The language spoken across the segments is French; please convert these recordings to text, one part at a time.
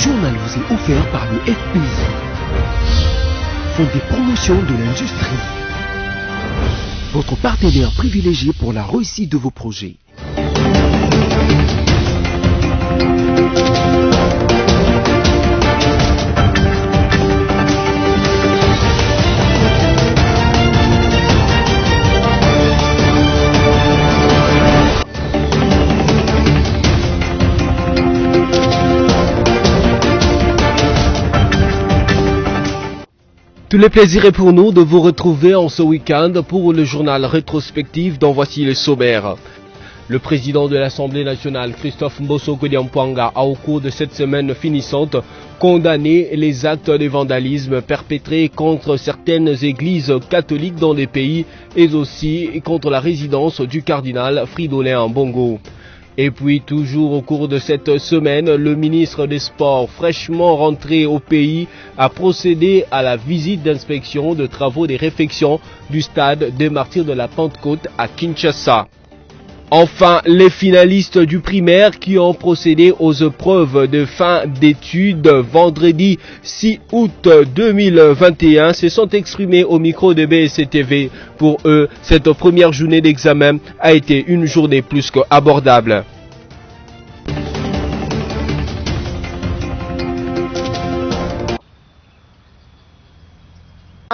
journal vous est offert par le FPI, Fonds des promotions de l'industrie, votre partenaire privilégié pour la réussite de vos projets. Tout le plaisir est pour nous de vous retrouver en ce week-end pour le journal rétrospectif dont voici le sommaire. Le président de l'Assemblée nationale, Christophe Mbosso Kodiampouanga, a au cours de cette semaine finissante condamné les actes de vandalisme perpétrés contre certaines églises catholiques dans les pays et aussi contre la résidence du cardinal Fridolin Ambongo. Et puis toujours au cours de cette semaine, le ministre des Sports, fraîchement rentré au pays, a procédé à la visite d'inspection de travaux des réfections du stade des Martyrs de la Pentecôte à Kinshasa. Enfin, les finalistes du primaire qui ont procédé aux épreuves de fin d'études vendredi 6 août 2021 se sont exprimés au micro de BSC-TV. Pour eux, cette première journée d'examen a été une journée plus qu'abordable.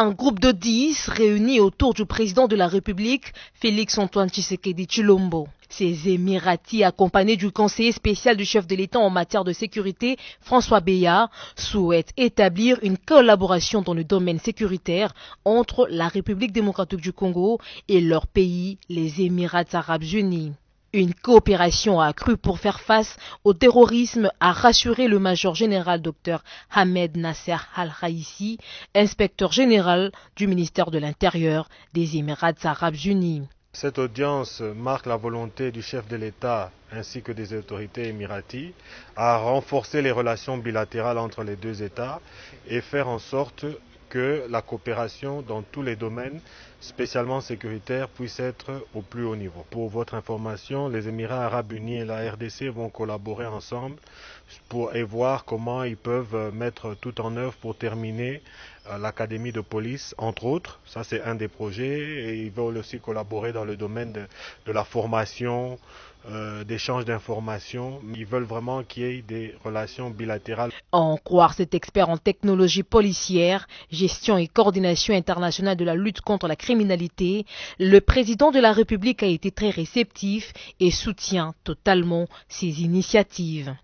Un groupe de 10 réunis autour du président de la République, Félix-Antoine Tshisekedi Tshilombo. Ces Émiratis, accompagnés du conseiller spécial du chef de l'État en matière de sécurité, François Béard, souhaitent établir une collaboration dans le domaine sécuritaire entre la République démocratique du Congo et leur pays, les Émirats arabes unis. Une coopération accrue pour faire face au terrorisme, a rassuré le major général Dr Ahmed Nasser Al-Raïssi, inspecteur général du ministère de l'Intérieur des Émirats arabes unis. Cette audience marque la volonté du chef de l'État ainsi que des autorités émiraties à renforcer les relations bilatérales entre les deux États et faire en sorte que la coopération dans tous les domaines, spécialement sécuritaires, puisse être au plus haut niveau. Pour votre information, les Émirats arabes unis et la RDC vont collaborer ensemble et voir comment ils peuvent mettre tout en œuvre pour terminer l'académie de police, entre autres. Ça, c'est un des projets. Et ils veulent aussi collaborer dans le domaine de la formation, d'échange d'informations. Ils veulent vraiment qu'il y ait des relations bilatérales. En croire cet expert en technologie policière, gestion et coordination internationale de la lutte contre la criminalité, le président de la République a été très réceptif et soutient totalement ces initiatives.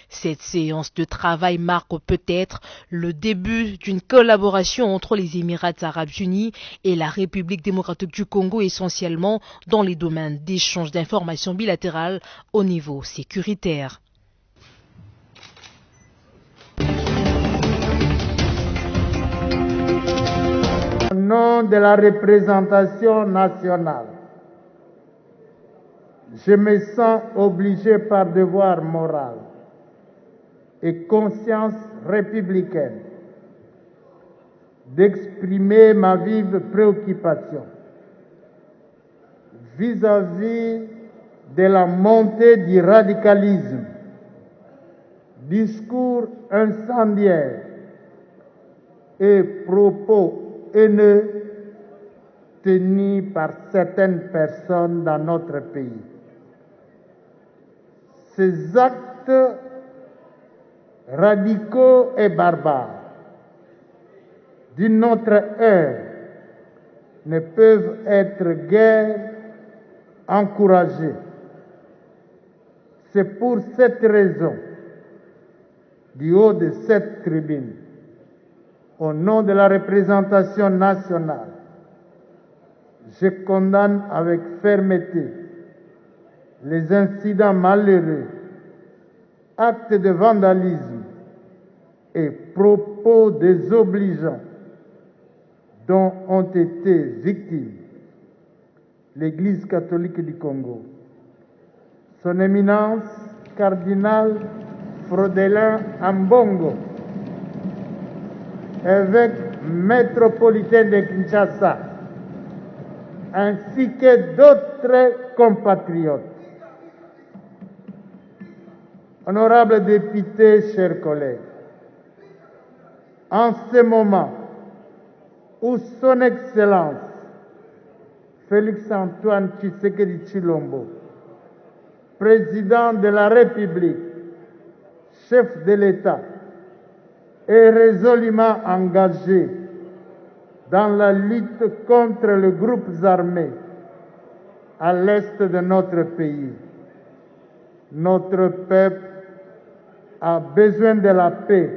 Cette séance de travail marque peut-être le début d'une collaboration entre les Émirats arabes unis et la République démocratique du Congo, essentiellement dans les domaines d'échange d'informations bilatérales au niveau sécuritaire. Au nom de la représentation nationale, je me sens obligé par devoir moral et conscience républicaine d'exprimer ma vive préoccupation vis-à-vis de la montée du radicalisme, discours incendiaires et propos haineux tenus par certaines personnes dans notre pays. Ces actes radicaux et barbares d'une autre ère ne peuvent être guère encouragés. C'est pour cette raison, du haut de cette tribune, au nom de la représentation nationale, je condamne avec fermeté les incidents malheureux, actes de vandalisme et propos désobligeants dont ont été victimes l'Église catholique du Congo, son éminence cardinal Fridolin Ambongo, évêque métropolitain de Kinshasa, ainsi que d'autres compatriotes. Honorables députés, chers collègues, En ce moment où Son Excellence Félix-Antoine Tshisekedi Tshilombo, président de la République, chef de l'État, est résolument engagé dans la lutte contre les groupes armés à l'est de notre pays. Notre peuple a besoin de la paix,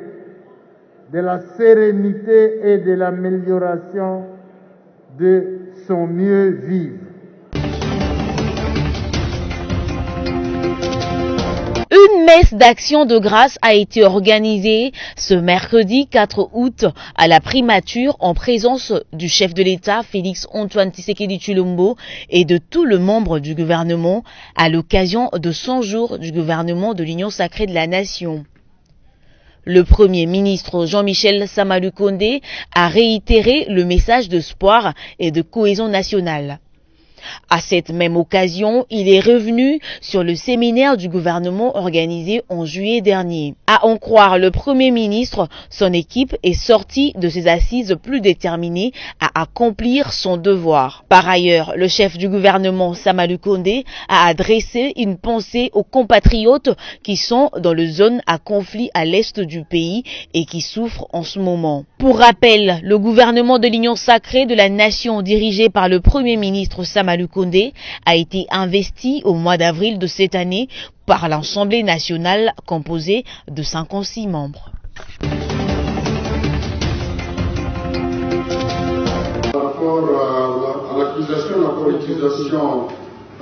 de la sérénité et de l'amélioration de son mieux-vivre. Une messe d'action de grâce a été organisée ce mercredi 4 août à la primature en présence du chef de l'État Félix-Antoine Tshisekedi Tshilombo et de tout le membre du gouvernement à l'occasion de 100 jours du gouvernement de l'Union sacrée de la Nation. Le Premier ministre Jean-Michel Sama-Lukonde a réitéré le message d'espoir et de cohésion nationale. À cette même occasion, il est revenu sur le séminaire du gouvernement organisé en juillet dernier. À en croire le Premier ministre, son équipe est sortie de ses assises plus déterminée à accomplir son devoir. Par ailleurs, le chef du gouvernement Sama-Lukonde a adressé une pensée aux compatriotes qui sont dans les zones à conflit à l'est du pays et qui souffrent en ce moment. Pour rappel, le gouvernement de l'Union sacrée de la Nation dirigé par le Premier ministre Sama-Lukonde a été investi au mois d'avril de cette année par l'Assemblée nationale composée de 56 membres. Par rapport à l'accusation de la politisation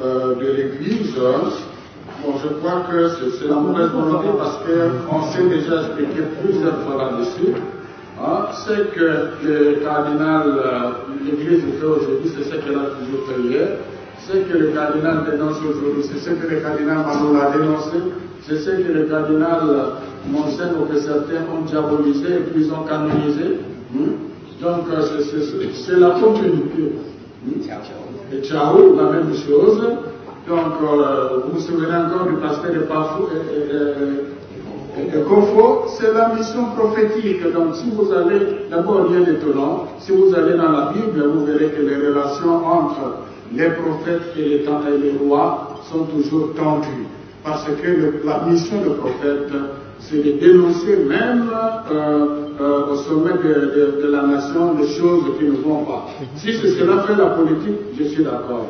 de l'Église, je crois que c'est la mauvaise volonté parce qu'on s'est déjà expliqué plusieurs fois là-dessus. Ce que le cardinal, l'Église fait aujourd'hui, c'est ce qu'elle a toujours fait hier. Ce que le cardinal dénonce aujourd'hui, c'est ce que le cardinal Manoula a dénoncé. C'est ce que le cardinal Monsen ou que certains ont diabolisé et puis ils ont canonisé. Donc c'est la continuité. Et Tchao, la même chose. Donc vous vous souvenez encore du pasteur de Pafou et Confo, c'est la mission prophétique. Donc si vous allez, d'abord rien d'étonnant, si vous allez dans la Bible, vous verrez que les relations entre les prophètes et les rois sont toujours tendues. Parce que la mission du prophète, c'est de dénoncer même au sommet de la nation des choses qui ne vont pas. Si c'est cela fait la politique, je suis d'accord.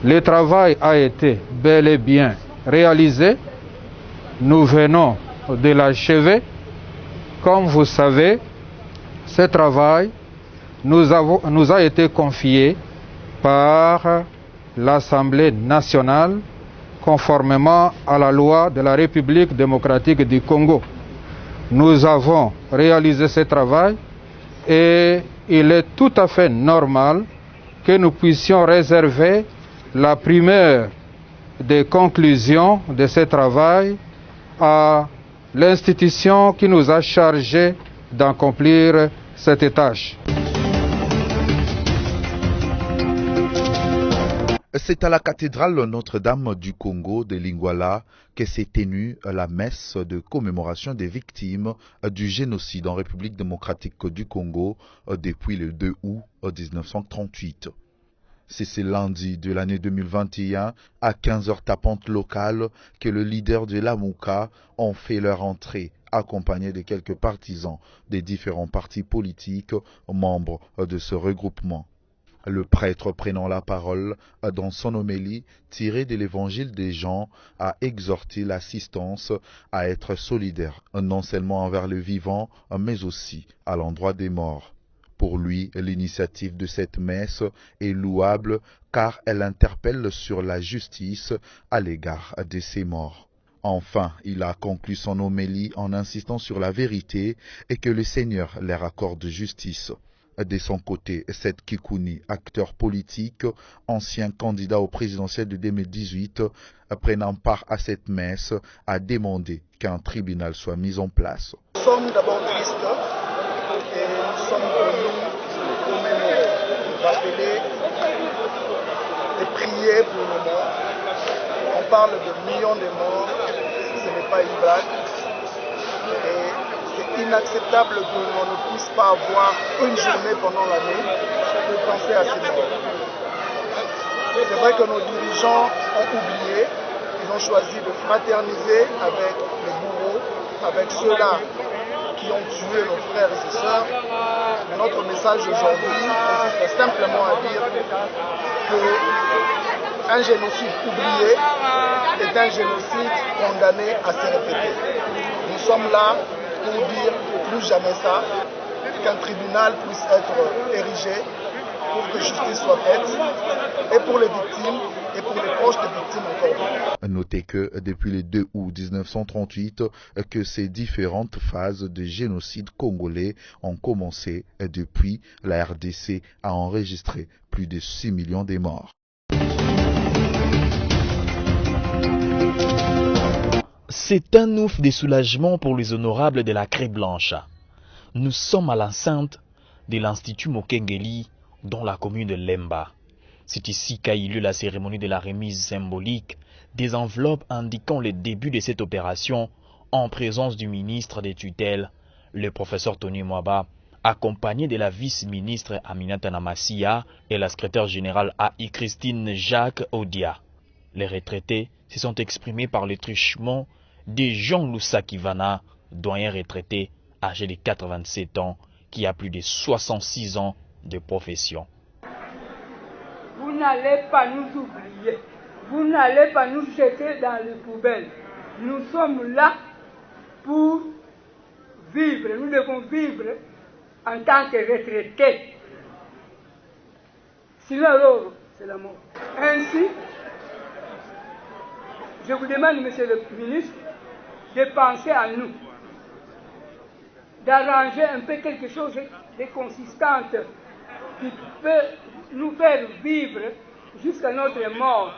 Le travail a été bel et bien réalisé. Nous venons de l'achever. Comme vous savez, ce travail nous a été confié par l'Assemblée nationale conformément à la loi de la République démocratique du Congo. Nous avons réalisé ce travail et il est tout à fait normal que nous puissions réserver la primeur des conclusions de ce travail à l'institution qui nous a chargés d'accomplir cette tâche. C'est à la cathédrale Notre-Dame du Congo de Lingwala que s'est tenue la messe de commémoration des victimes du génocide en République démocratique du Congo depuis le 2 août 1938. C'est ce lundi de l'année 2021 à 15h tapante locale que le leader de l'Amouka ont fait leur entrée, accompagnés de quelques partisans des différents partis politiques membres de ce regroupement. Le prêtre prenant la parole dans son homélie tirée de l'évangile des Jean a exhorté l'assistance à être solidaire, non seulement envers les vivants, mais aussi à l'endroit des morts. Pour lui, l'initiative de cette messe est louable car elle interpelle sur la justice à l'égard de ces morts. Enfin, il a conclu son homélie en insistant sur la vérité et que le Seigneur leur accorde justice. De son côté, Seth Kikuni, acteur politique, ancien candidat au présidentiel de 2018, prenant part à cette messe, a demandé qu'un tribunal soit mis en place. Nous sommes d'abord tristes et nous sommes venus nous rappeler et prier pour nos morts. On parle de millions de morts, ce pas une blague. Et c'est inacceptable que l'on ne puisse pas avoir une journée pendant l'année pour penser à ces morts. C'est vrai que nos dirigeants ont oublié, ils ont choisi de fraterniser avec les bourreaux, avec ceux-là qui ont tué nos frères et sœurs. Mais notre message aujourd'hui consiste simplement à dire qu'un génocide oublié est un génocide condamné à se répéter. Nous sommes là pour dire plus jamais ça, qu'un tribunal puisse être érigé pour que justice soit faite, et pour les victimes, et pour les proches des victimes encore. Notez que depuis le 2 août 1938, que ces différentes phases de génocide congolais ont commencé. Depuis, la RDC a enregistré plus de 6 millions de morts. C'est un ouf de soulagement pour les honorables de la Craie Blanche. Nous sommes à l'enceinte de l'Institut Mokengeli, dans la commune de Lemba. C'est ici qu'a eu lieu la cérémonie de la remise symbolique des enveloppes indiquant le début de cette opération en présence du ministre des tutelles, le professeur Tony Mwaba, accompagné de la vice-ministre Aminata Namassia et la secrétaire générale AI Christine Jacques Odia. Les retraités se sont exprimés par le truchement de Jean Lusakivana, doyen retraité âgé de 87 ans, qui a plus de 66 ans de profession. Vous n'allez pas nous oublier, vous n'allez pas nous jeter dans les poubelles. Nous sommes là pour vivre, nous devons vivre en tant que retraités. Sinon alors, c'est la mort. Ainsi, je vous demande, monsieur le ministre, de penser à nous, d'arranger un peu quelque chose de consistant qui peut nous faire vivre jusqu'à notre mort.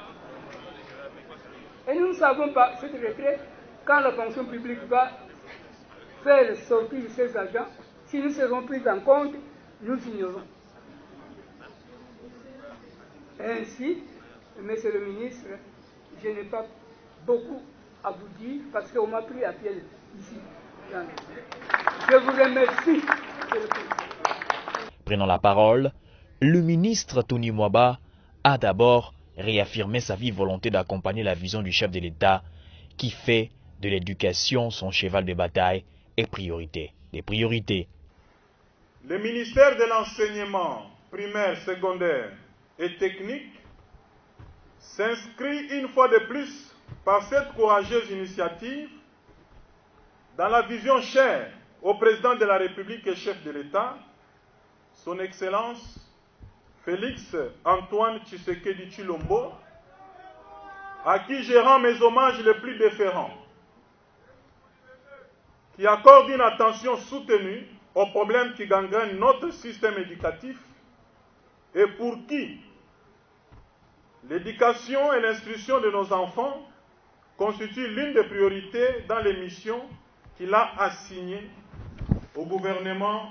Et nous ne savons pas, cette retraite, quand la fonction publique va faire sortir ses agents, si nous serons pris en compte, nous ignorons. Ainsi, monsieur le ministre, je n'ai pas beaucoup à vous dire parce qu'on m'a pris à pied ici. Je vous remercie. Prenant la parole, le ministre Tony Mwaba a d'abord réaffirmé sa vive volonté d'accompagner la vision du chef de l'État qui fait de l'éducation son cheval de bataille et priorité. Des priorités. Le ministère de l'enseignement primaire, secondaire et technique s'inscrit une fois de plus par cette courageuse initiative dans la vision chère au président de la République et chef de l'État, son Excellence Félix Antoine Tshisekedi Tshilombo, à qui je rends mes hommages les plus déférents, qui accorde une attention soutenue aux problèmes qui gangrènent notre système éducatif et pour qui l'éducation et l'instruction de nos enfants constituent l'une des priorités dans les missions qu'il a assignées au gouvernement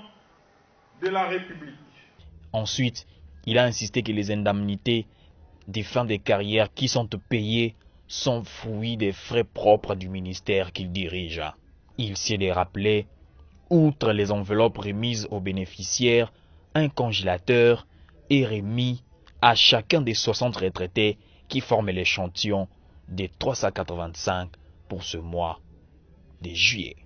de la République. Ensuite, il a insisté que les indemnités des fins de carrière qui sont payées sont fruits des frais propres du ministère qu'il dirige. Il s'est de rappeler, outre les enveloppes remises aux bénéficiaires, un congélateur est remis à chacun des 60 retraités qui forment l'échantillon des 385 pour ce mois de juillet.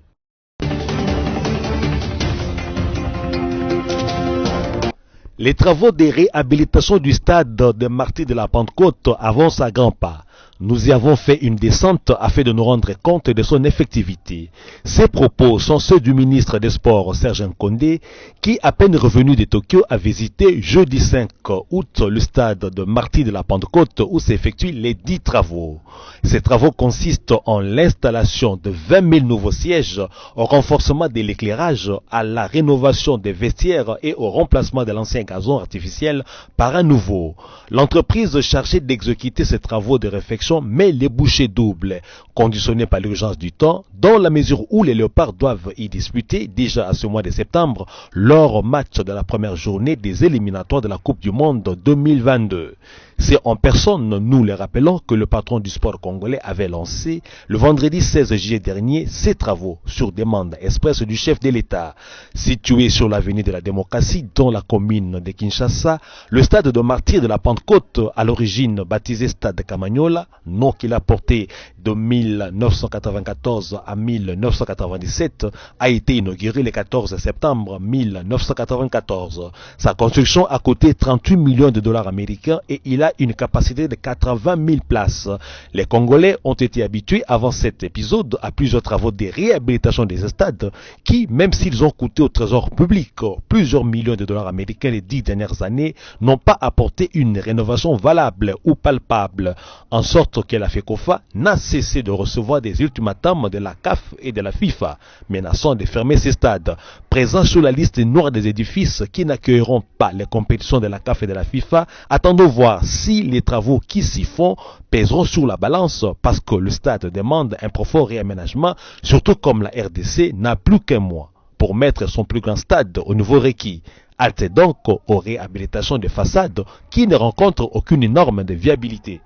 Les travaux de réhabilitation du stade de Martyrs de la Pentecôte avancent à grands pas. Nous y avons fait une descente afin de nous rendre compte de son effectivité. Ces propos sont ceux du ministre des Sports Serge Nkonde qui, à peine revenu de Tokyo, a visité jeudi 5 août le stade de Martyrs de la Pentecôte où s'effectuent les 10 travaux. Ces travaux consistent en l'installation de 20 000 nouveaux sièges, au renforcement de l'éclairage, à la rénovation des vestiaires et au remplacement de l'ancien gazon artificiel par un nouveau. L'entreprise chargée d'exécuter ces travaux de réfection met les bouchées doubles, conditionnées par l'urgence du temps, dans la mesure où les Léopards doivent y disputer déjà à ce mois de septembre leur match de la première journée des éliminatoires de la Coupe du Monde 2022. C'est en personne, nous les rappelons, que le patron du sport congolais avait lancé le vendredi 16 juillet dernier ses travaux sur demande expresse du chef de l'État. Situé sur l'avenue de la démocratie dans la commune de Kinshasa, le stade de martyrs de la Pentecôte, à l'origine baptisé stade Kamagnola, nom qu'il a porté de 1994 à 1997, a été inauguré le 14 septembre 1994. Sa construction a coûté 38 millions de dollars américains et il a une capacité de 80 000 places. Les Congolais ont été habitués avant cet épisode à plusieurs travaux de réhabilitation des stades qui, même s'ils ont coûté au trésor public plusieurs millions de dollars américains les 10 dernières années, n'ont pas apporté une rénovation valable ou palpable, en sorte que la FECOFA n'a cessé de recevoir des ultimatums de la CAF et de la FIFA, menaçant de fermer ces stades. Présents sur la liste noire des édifices qui n'accueilleront pas les compétitions de la CAF et de la FIFA, attendons voir si les travaux qui s'y font pèseront sur la balance, parce que le stade demande un profond réaménagement, surtout comme la RDC n'a plus qu'un mois pour mettre son plus grand stade au niveau requis. Halte donc aux réhabilitations de façades qui ne rencontrent aucune norme de viabilité.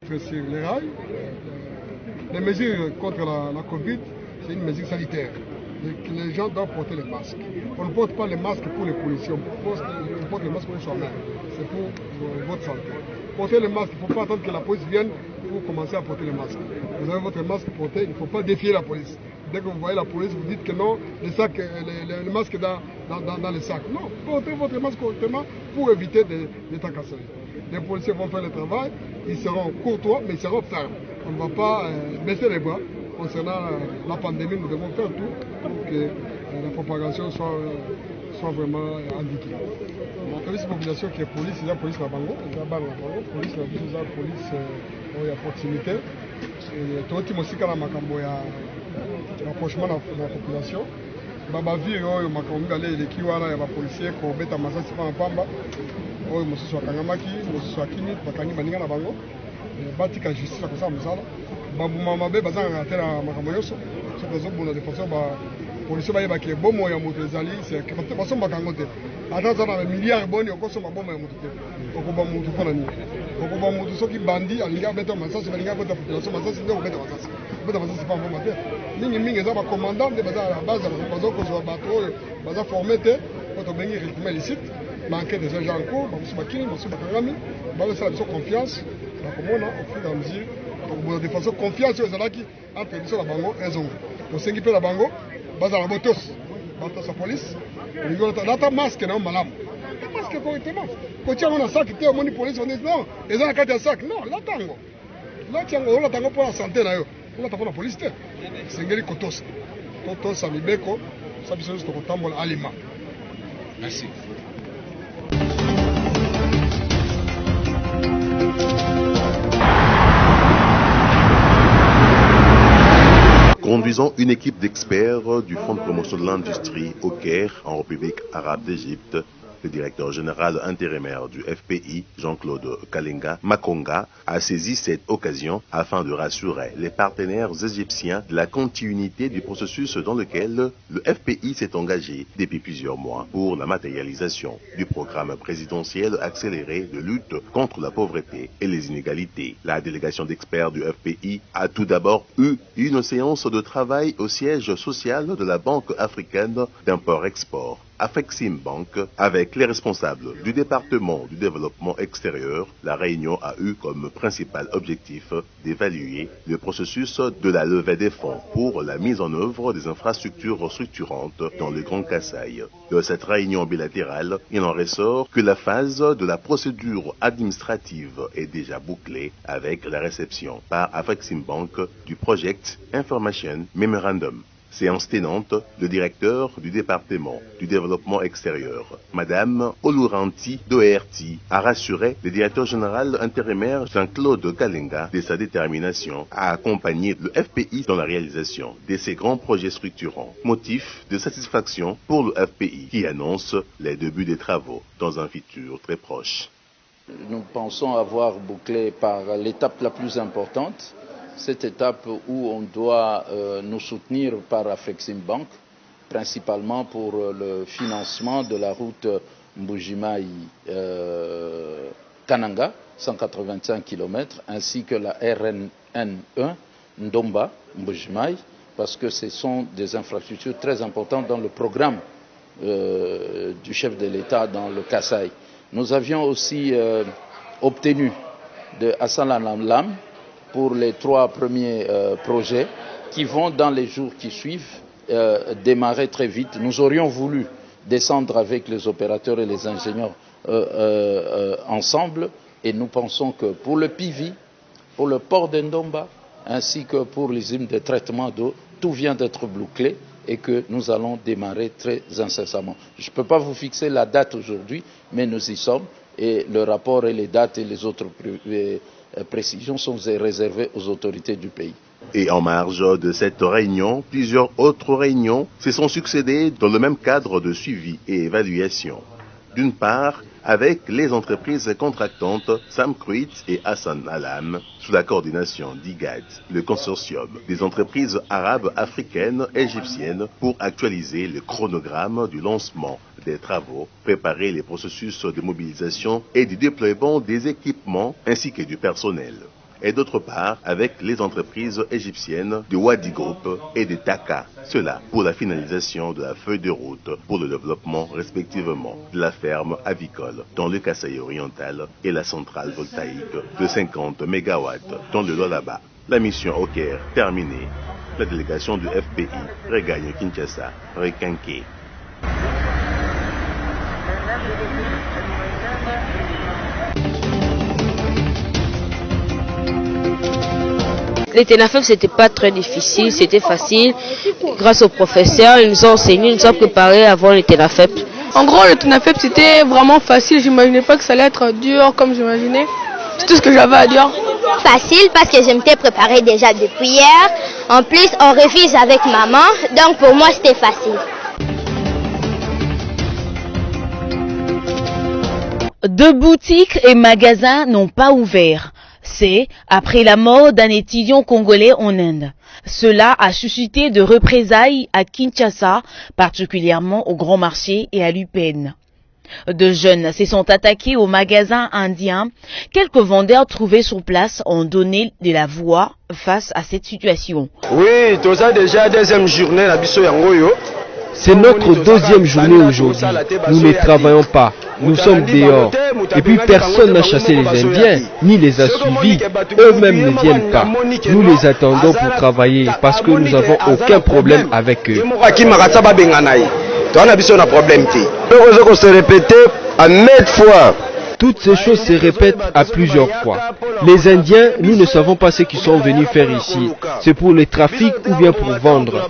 Sur les rails, les mesures contre la Covid, c'est une mesure sanitaire. Les gens doivent porter les masques. On ne porte pas les masques pour les policiers, on porte les masques pour soi-même. C'est pour votre santé. Portez les masques, il ne faut pas attendre que la police vienne pour commencer à porter les masques. Vous avez votre masque porté, il ne faut pas défier la police. Dès que vous voyez la police, vous dites que non, les masques dans les sacs. Non, portez votre masque correctement pour éviter des tracasseries. Les policiers vont faire le travail, ils seront courtois, mais ils seront fermes. On ne va pas baisser les bras. Concernant la pandémie, nous devons faire tout pour que la propagation soit vraiment indiquée. La police population qui est police, il y a police la bango, il y a police la police à proximité. Et tout le monde aussi quand makambo ya rapprochement de la population. Baba vie oyo makambo aller les kiwana ya ba policier ko beta masasi pa pamba. Oyo mosusu akangamaki, mosusu akini bakangi baninga na bango. Batika justice comme ça musala. Babuma mabe bazanga tela makambo yoso. C'est des hommes de façon policier ba ke bomo ya moto ezali c'est que baso makango te. Ata za na milliard boni okoso mabomo ya moto te. Okoba moto pona ni. Okoba moto soki bandi alinga beta masasi balinga beta population masasi ndio beta masasi. Beta masasi pas vraiment te. Mingi za ba commandant de baza la base bazo ko zo bato baza formé te. Oto bengi rythme licite. Manquer des agents en cours, bamusu bakini, bamusu bakangami, bamusu la confiance. Donc au fur et à mesure, de façon confiance aux alaki entre les la bango et zongo. Pour ce qui peut la bango, baza la botos, batos la police, on masque non malam. La masque correctement. Quand tu as un sac, tu as un police, on dit non, ils ont un cadre de sac, non, la tango. Là tu as un tango pour la santé là, là tu as la police. C'est ngeli kotos. Kotos samibeko, ça biso juste ko tambola alima. Merci. Conduisant une équipe d'experts du Fonds de promotion de l'industrie au Caire, en République arabe d'Égypte, le directeur général intérimaire du FPI, Jean-Claude Kalenga Makonga, a saisi cette occasion afin de rassurer les partenaires égyptiens de la continuité du processus dans lequel le FPI s'est engagé depuis plusieurs mois pour la matérialisation du programme présidentiel accéléré de lutte contre la pauvreté et les inégalités. La délégation d'experts du FPI a tout d'abord eu une séance de travail au siège social de la Banque africaine d'import-export, Afreximbank, avec les responsables du département du développement extérieur. La réunion a eu comme principal objectif d'évaluer le processus de la levée des fonds pour la mise en œuvre des infrastructures structurantes dans le Grand Kasaï. De cette réunion bilatérale, il en ressort que la phase de la procédure administrative est déjà bouclée avec la réception par Afreximbank du Project Information Memorandum. Séance tenante, le directeur du département du développement extérieur, Madame Oluranti Doherty, a rassuré le directeur général intérimaire Jean-Claude Kalenga de sa détermination à accompagner le FPI dans la réalisation de ces grands projets structurants. Motif de satisfaction pour le FPI qui annonce les débuts des travaux dans un futur très proche. Nous pensons avoir bouclé par l'étape la plus importante, cette étape où on doit nous soutenir par Afreximbank principalement pour le financement de la route Mbujimai-Kananga, 185 km, ainsi que la RN1 Ndomba-Mbujimai, parce que ce sont des infrastructures très importantes dans le programme du chef de l'État dans le Kasaï. Nous avions aussi obtenu de Hassan Lam pour les 3 premiers projets qui vont dans les jours qui suivent démarrer très vite. Nous aurions voulu descendre avec les opérateurs et les ingénieurs ensemble, et nous pensons que pour le PIVI, pour le port d'Ndomba, ainsi que pour les usines de traitement d'eau, tout vient d'être bouclé et que nous allons démarrer très incessamment. Je ne peux pas vous fixer la date aujourd'hui, mais nous y sommes, et le rapport et les dates et les autres précisions sont réservées aux autorités du pays. Et en marge de cette réunion, plusieurs autres réunions se sont succédées dans le même cadre de suivi et évaluation. D'une part, avec les entreprises contractantes Sam Kruit et Hassan Alam, sous la coordination d'IGAD, le consortium des entreprises arabes, africaines, égyptiennes, pour actualiser le chronogramme du lancement des travaux, préparer les processus de mobilisation et du déploiement des équipements ainsi que du personnel. Et d'autre part avec les entreprises égyptiennes de Wadi Group et de Taka. Cela pour la finalisation de la feuille de route pour le développement respectivement de la ferme avicole dans le Kasaï oriental et la centrale voltaïque de 50 MW dans le Lualaba. La mission au Caire terminée, la délégation du FPI regagne Kinshasa, requinquée. Les TENAFEP, c'était pas très difficile, c'était facile. Grâce aux professeurs, ils nous ont enseigné, ils nous ont préparé avant les TENAFEP. En gros, le TENAFEP, c'était vraiment facile. J'imaginais pas que ça allait être dur comme j'imaginais. C'est tout ce que j'avais à dire. Facile parce que je m'étais préparé déjà depuis hier. En plus, on révise avec maman. Donc pour moi, c'était facile. 2 boutiques et magasins n'ont pas ouvert. C'est après la mort d'un étudiant congolais en Inde. Cela a suscité de représailles à Kinshasa, particulièrement au Grand Marché et à l'UPN. 2 jeunes se sont attaqués au magasin indien. Quelques vendeurs trouvés sur place ont donné de la voix face à cette situation. Oui, tout ça déjà deuxième journée la biso yangoyo. C'est notre 2e journée aujourd'hui. Nous ne travaillons pas. Nous sommes dehors. Et puis personne n'a chassé les Indiens, ni les a suivis. Eux-mêmes ne viennent pas. Nous les attendons pour travailler parce que nous n'avons aucun problème avec eux. Toutes ces choses se répètent à plusieurs fois. Les Indiens, nous ne savons pas ce qu'ils sont venus faire ici. C'est pour le trafic ou bien pour vendre.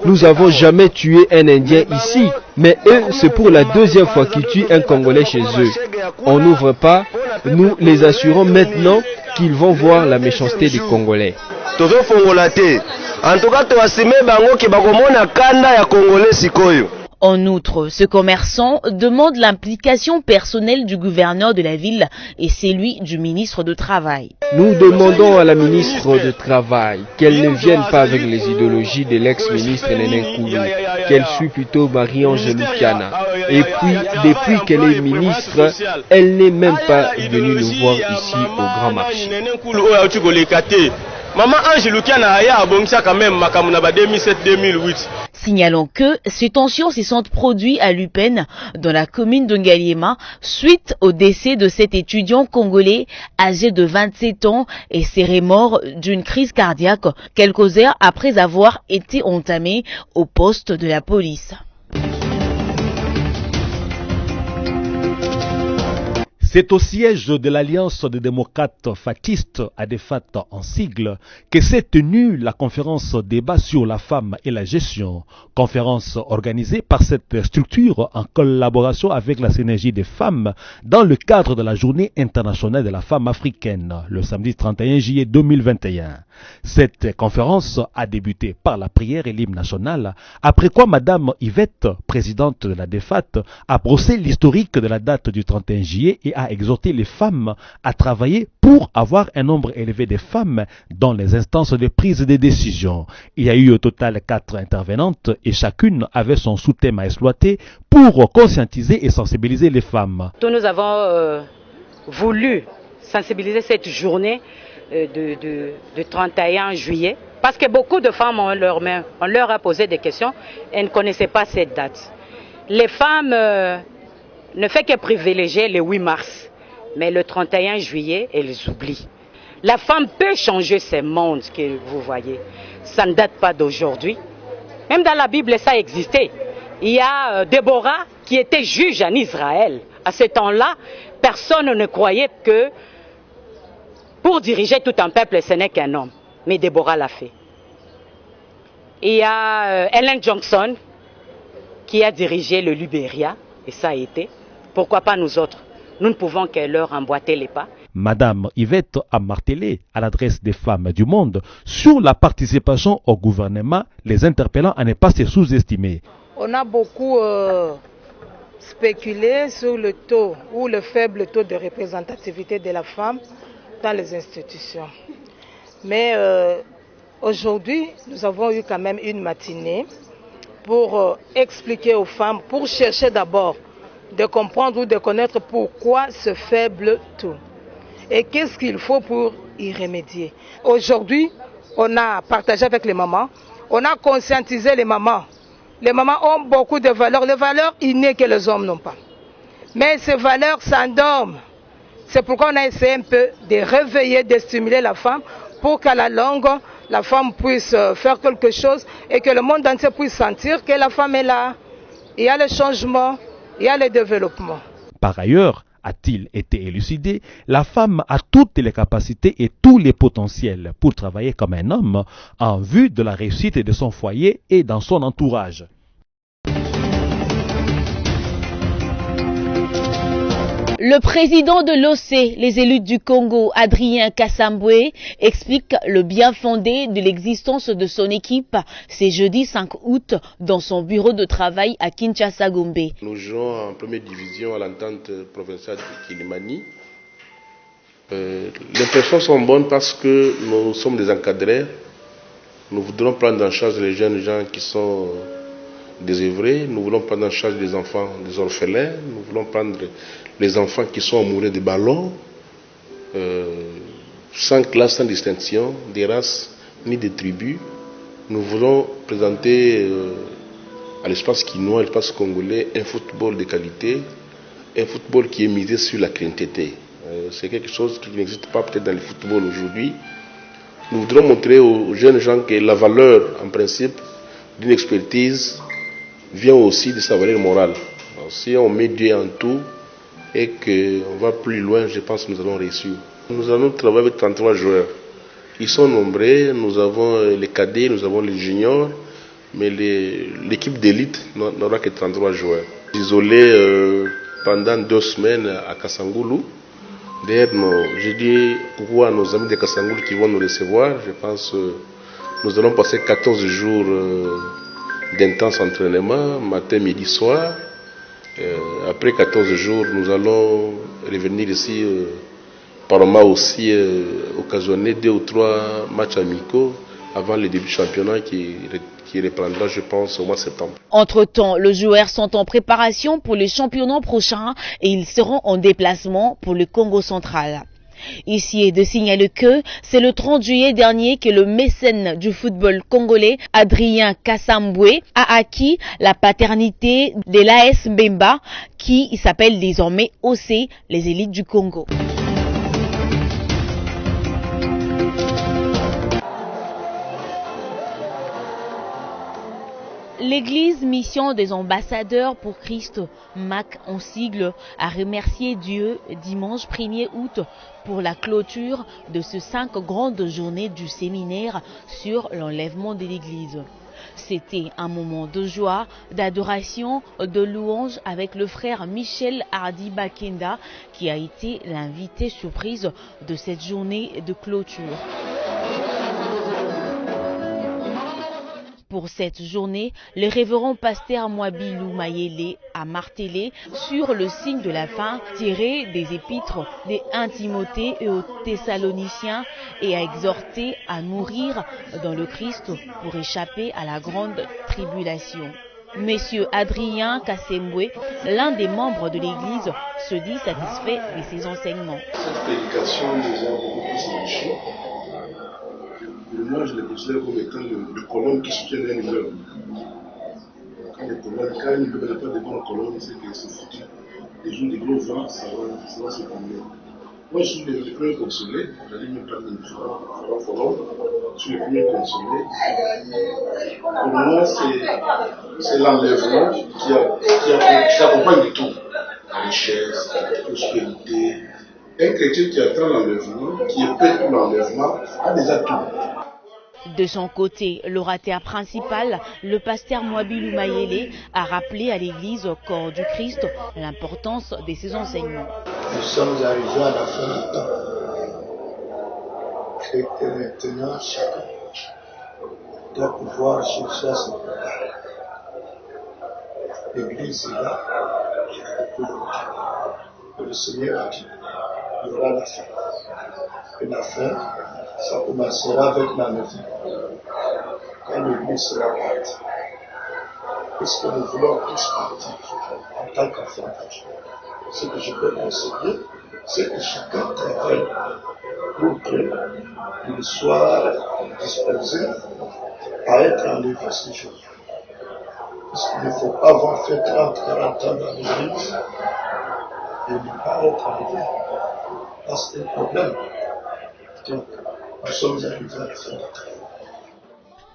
Nous n'avons jamais tué un Indien ici, mais eux, c'est pour la 2e fois qu'ils tuent un Congolais chez eux. On n'ouvre pas, nous les assurons maintenant qu'ils vont voir la méchanceté des Congolais. En outre, ce commerçant demande l'implication personnelle du gouverneur de la ville et celui du ministre du Travail. Nous demandons à la ministre du Travail qu'elle ne vienne pas avec les idéologies de l'ex-ministre Néné Koulou, qu'elle suit plutôt Marie-Ange Lukiana. Et puis, depuis qu'elle est ministre, elle n'est même pas venue nous voir ici au Grand Marché. Maman Ange Lukiana aya abongisa quand même makamuna 2007-2008. Signalons que ces tensions se sont produites à Lupen, dans la commune de Ngaliema, suite au décès de cet étudiant congolais âgé de 27 ans et serait mort d'une crise cardiaque quelques heures après avoir été entamé au poste de la police. C'est au siège de l'Alliance des démocrates fatistes, ADEFAT en sigle, que s'est tenue la conférence débat sur la femme et la gestion. Conférence organisée par cette structure en collaboration avec la Synergie des femmes dans le cadre de la Journée internationale de la femme africaine, le samedi 31 juillet 2021. Cette conférence a débuté par la prière et l'hymne national, après quoi Madame Yvette, présidente de la DEFAT, a brossé l'historique de la date du 31 juillet et a a exhorté les femmes à travailler pour avoir un nombre élevé de femmes dans les instances de prise de décision. Il y a eu au total 4 intervenantes et chacune avait son sous-thème à exploiter pour conscientiser et sensibiliser les femmes. Nous avons voulu sensibiliser cette journée de 31 juillet parce que beaucoup de femmes ont leurs mains, on leur a posé des questions et ne connaissaient pas cette date. Les femmes ne font que privilégier le 8 mars, mais le 31 juillet, elles oublient. La femme peut changer ce monde que vous voyez. Ça ne date pas d'aujourd'hui. Même dans la Bible, ça existait. Il y a Déborah qui était juge en Israël. À ce temps-là, personne ne croyait que pour diriger tout un peuple, ce n'est qu'un homme. Mais Déborah l'a fait. Il y a Ellen Johnson qui a dirigé le Libéria, et ça a été. Pourquoi pas nous autres? Nous ne pouvons que leur emboîter les pas. Madame Yvette a martelé à l'adresse des femmes du monde sur la participation au gouvernement, les interpellant à ne pas se sous-estimer. On a beaucoup spéculé sur le taux ou le faible taux de représentativité de la femme dans les institutions. Mais aujourd'hui, nous avons eu quand même une matinée pour expliquer aux femmes, pour chercher d'abord de comprendre ou de connaître pourquoi ce faible taux et qu'est-ce qu'il faut pour y remédier. Aujourd'hui, on a partagé avec les mamans, on a conscientisé les mamans. Les mamans ont beaucoup de valeurs, les valeurs innées que les hommes n'ont pas. Mais ces valeurs s'endorment. C'est pourquoi on a essayé un peu de réveiller, de stimuler la femme pour qu'à la longue, la femme puisse faire quelque chose et que le monde entier puisse sentir que la femme est là. Il y a le changement, il y a le développement. Par ailleurs, a-t-il été élucidé, la femme a toutes les capacités et tous les potentiels pour travailler comme un homme en vue de la réussite de son foyer et dans son entourage. Le président de l'OC, les élus du Congo, Adrien Kassambwe, explique le bien fondé de l'existence de son équipe ce jeudi 5 août dans son bureau de travail à Kinshasa-Gombe. Nous jouons en première division à l'entente provinciale de Kilimani. Les impressions sont bonnes parce que nous sommes des encadrés. Nous voudrons prendre en charge les jeunes gens qui sont désœuvrés. Nous voulons prendre en charge les enfants, des orphelins. Nous voulons prendre les enfants qui sont amoureux des ballons, sans classe, sans distinction, des races ni des tribus. Nous voulons présenter à l'espace quinois, à l'espace congolais, un football de qualité, un football qui est misé sur la crainteté. C'est quelque chose qui n'existe pas peut-être dans le football aujourd'hui. Nous voudrons montrer aux jeunes gens que la valeur, en principe, d'une expertise vient aussi de sa valeur morale. Alors, si on met Dieu en tout, et qu'on va plus loin, je pense que nous allons réussir. Nous allons travailler avec 33 joueurs. Ils sont nombreux, nous avons les cadets, nous avons les juniors, mais l'équipe d'élite n'aura que 33 joueurs. Isolés pendant 2 semaines à Kassangoulou. D'ailleurs, je dis coucou à nos amis de Kassangoulou qui vont nous recevoir. Je pense que nous allons passer 14 jours d'intense entraînement, matin, midi, soir. Après 14 jours, nous allons revenir ici, Paroma aussi occasionner 2 ou 3 matchs amicaux avant le début du championnat qui reprendra, je pense, au mois de septembre. Entre-temps, les joueurs sont en préparation pour les championnats prochains et ils seront en déplacement pour le Congo central. Ici est de signaler que c'est le 30 juillet dernier que le mécène du football congolais, Adrien Kassambwe, a acquis la paternité de l'AS Bemba, qui s'appelle désormais OC, les élites du Congo. L'église Mission des Ambassadeurs pour Christ, MAC en sigle, a remercié Dieu dimanche 1er août pour la clôture de ces 5 grandes journées du séminaire sur l'enlèvement de l'église. C'était un moment de joie, d'adoration, de louange avec le frère Michel Hardy Bakenda qui a été l'invité surprise de cette journée de clôture. Pour cette journée, le révérend pasteur Mwabilou Mayele a martelé sur le signe de la fin tiré des épîtres des 1 Timothée et aux Thessaloniciens et a exhorté à mourir dans le Christ pour échapper à la grande tribulation. Monsieur Adrien Kassembwe, l'un des membres de l'Église, se dit satisfait de ses enseignements. Cette prédication nous a beaucoup plus enrichis. Moi, je le considère comme étant le colonne qui soutient un immeuble. Quand une immeuble n'a pas de bonnes colonnes, c'est que c'est foutu. Les jours de gros vents, ça va se tomber. Moi, je suis le premier consolé, j'allais même pas une fois, je suis le premier consolé. Pour moi, c'est l'enlèvement qui accompagne tout. La richesse, la prospérité. Un chrétien qui attend l'enlèvement, qui est prêt pour l'enlèvement, a déjà tout. De son côté, l'orateur principal, le pasteur Mwabilou Mayele, a rappelé à l'église au corps du Christ l'importance de ses enseignements. Nous sommes arrivés à la fin du temps. Et que maintenant, chacun doit pouvoir chercher à se préparer. L'église est là. Le Seigneur a dit, il y aura la fin. Et la fin, ça commencera avec l'enlèvement. Quand l'église sera partie. Puisque nous voulons tous partir en tant qu'enfants de Dieu. Ce que je peux conseiller, c'est que chacun travaille pour qu'il soit disposé à être enlevé ce jour. Parce qu'il ne faut pas avoir fait 30-40 ans dans l'église et ne pas être enlevé. Parce que c'est un problème. Donc, nous sommes arrivés à la fin du temps.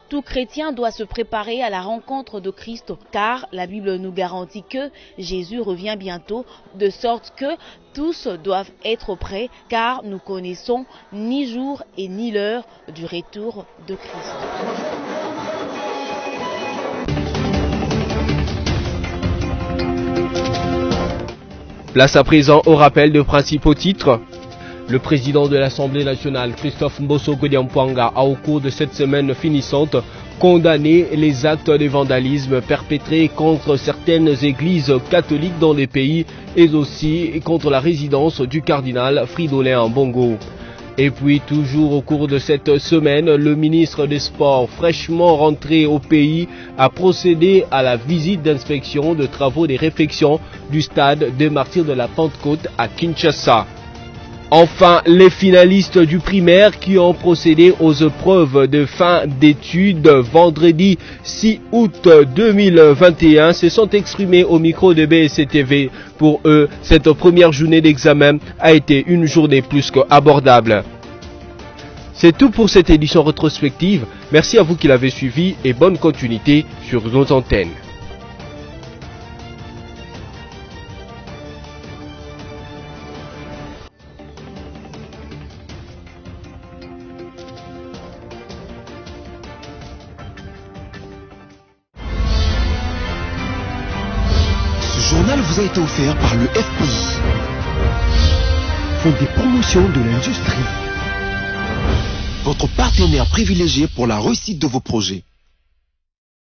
Tout chrétien doit se préparer à la rencontre de Christ, car la Bible nous garantit que Jésus revient bientôt, de sorte que tous doivent être prêts, car nous connaissons ni jour et ni l'heure du retour de Christ. Place à présent au rappel de principaux titres. Le président de l'Assemblée nationale, Christophe Mbosso Kodiampouanga, a au cours de cette semaine finissante condamné les actes de vandalisme perpétrés contre certaines églises catholiques dans les pays et aussi contre la résidence du cardinal Fridolin Ambongo. Et puis toujours au cours de cette semaine, le ministre des Sports, fraîchement rentré au pays, a procédé à la visite d'inspection de travaux de réfection du stade des Martyrs de la Pentecôte à Kinshasa. Enfin, les finalistes du primaire qui ont procédé aux épreuves de fin d'études vendredi 6 août 2021 se sont exprimés au micro de BSC-TV. Pour eux, cette première journée d'examen a été une journée plus qu'abordable. C'est tout pour cette édition rétrospective. Merci à vous qui l'avez suivi et bonne continuité sur nos antennes. Ce journal vous a été offert par le FPI, Fonds des promotions de l'industrie, votre partenaire privilégié pour la réussite de vos projets.